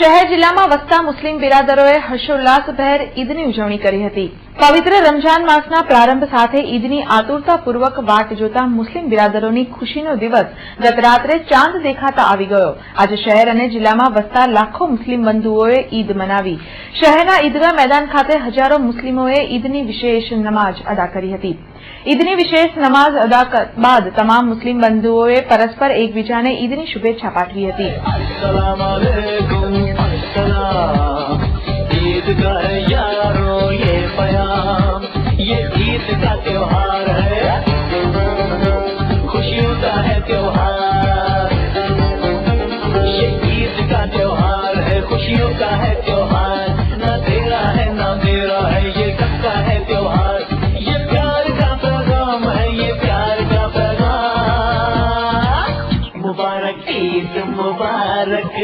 શહેર જિલ્લામાં વસતા મુસ્લિમ બિરાદરોએ હર્ષોલ્લાસભેર ઈદની ઉજવણી કરી હતી। પવિત્ર રમજાન માસના પ્રારંભ સાથે ઈદની આતુરતાપૂર્વક વાટ જોતા મુસ્લિમ બિરાદરોની ખુશીનો દિવસ ગત રાત્રે ચાંદ દેખાતા આવી ગયો। આજે શહેર અને જિલ્લામાં વસતા લાખો મુસ્લિમ બંધુઓએ ઈદ મનાવી। શહેરના ઈદગાહ મેદાન ખાતે હજારો મુસ્લિમોએ ઈદની વિશેષ નમાજ અદા કરી હતી। ઈદની વિશેષ નમાજ અદા બાદ તમામ મુસ્લિમ બંધુઓએ પરસ્પર એકબીજાને ઈદની શુભેચ્છા પાઠવી હતી। ईद का है यारो ये प्याम, ये ईद का त्योहार है, खुशियों का है त्योहार। ये ईद का त्योहार है, खुशियों का है त्योहार। ना तेरा है ना मेरा है, ये सबका है त्योहार। ये प्यार का पैगाम है, ये प्यार का पैगाम। मुबारक ईद मुबारक,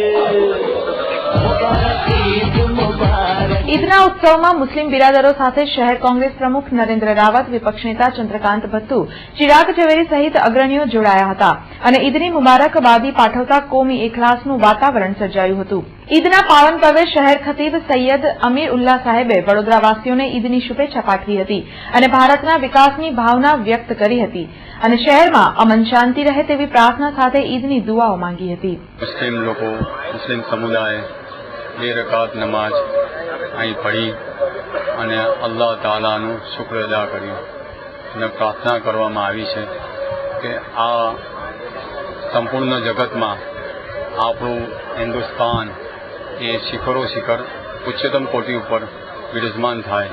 मुबारक ईद मुबारक। ઈદના ઉત્સવમાં મુસ્લિમ બિરાદરો સાથે શહેર કોંગ્રેસ પ્રમુખ નરેન્દ્ર રાવત, વિપક્ષ નેતા ચંદ્રકાંત ભત્તુ, ચિરાગ ઝવેરી સહિત અગ્રણીઓ જોડાયા હતા અને ઈદની મુબારકબાદી પાઠવતા કોમી એકલાસનું વાતાવરણ સર્જાયું હતું। ઈદના પાવન પર્વે શહેર ખતીબ સૈયદ અમીર ઉલ્લાહ સાહેબે વડોદરાવાસીઓને ઈદની શુભેચ્છા પાઠવી હતી અને ભારતના વિકાસની ભાવના વ્યક્ત કરી હતી અને શહેરમાં અમન શાંતિ રહે તેવી પ્રાર્થના સાથે ઈદની દુઆઓ માંગી હતી। મુસ્લિમ લોકો, મુસ્લિમ સમુદાય 2 રકાત નમાજ અહીં પઢી અને અલ્લાહ તાલાનું શુક્ર અદા કર્યું અને પ્રાર્થના કરવામાં આવી છે કે આ સંપૂર્ણ જગતમાં આપણું હિન્દુસ્તાન એ શિખર ઉચ્ચતમ કોટી ઉપર વિરાજમાન થાય,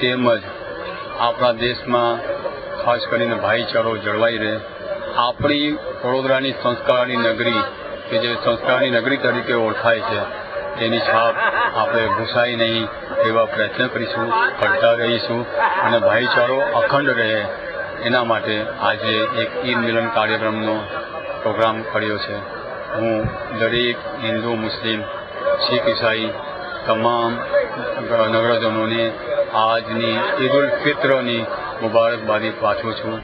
તેમજ આપણા દેશમાં ખાસ કરીને ભાઈચારો જળવાઈ રહે। આપણી વડોદરાની સંસ્કારની નગરી કે જે સંસ્કારની નગરી તરીકે ઓળખાય છે તેની છાપ આપણે ભૂસાઈ નહીં એવા પ્રયત્ન કરીશું, કરતા રહીશું અને ભાઈચારો અખંડ રહે એના માટે આજે એક ઈદ મિલન કાર્યક્રમનો પ્રોગ્રામ કર્યો છે। હું દરેક હિન્દુ, મુસ્લિમ, શીખ, ઈસાઈ તમામ નગરજનોને આજની ઈદ ઉલ ફિત્રની મુબારકબાદી પાઠવું છું।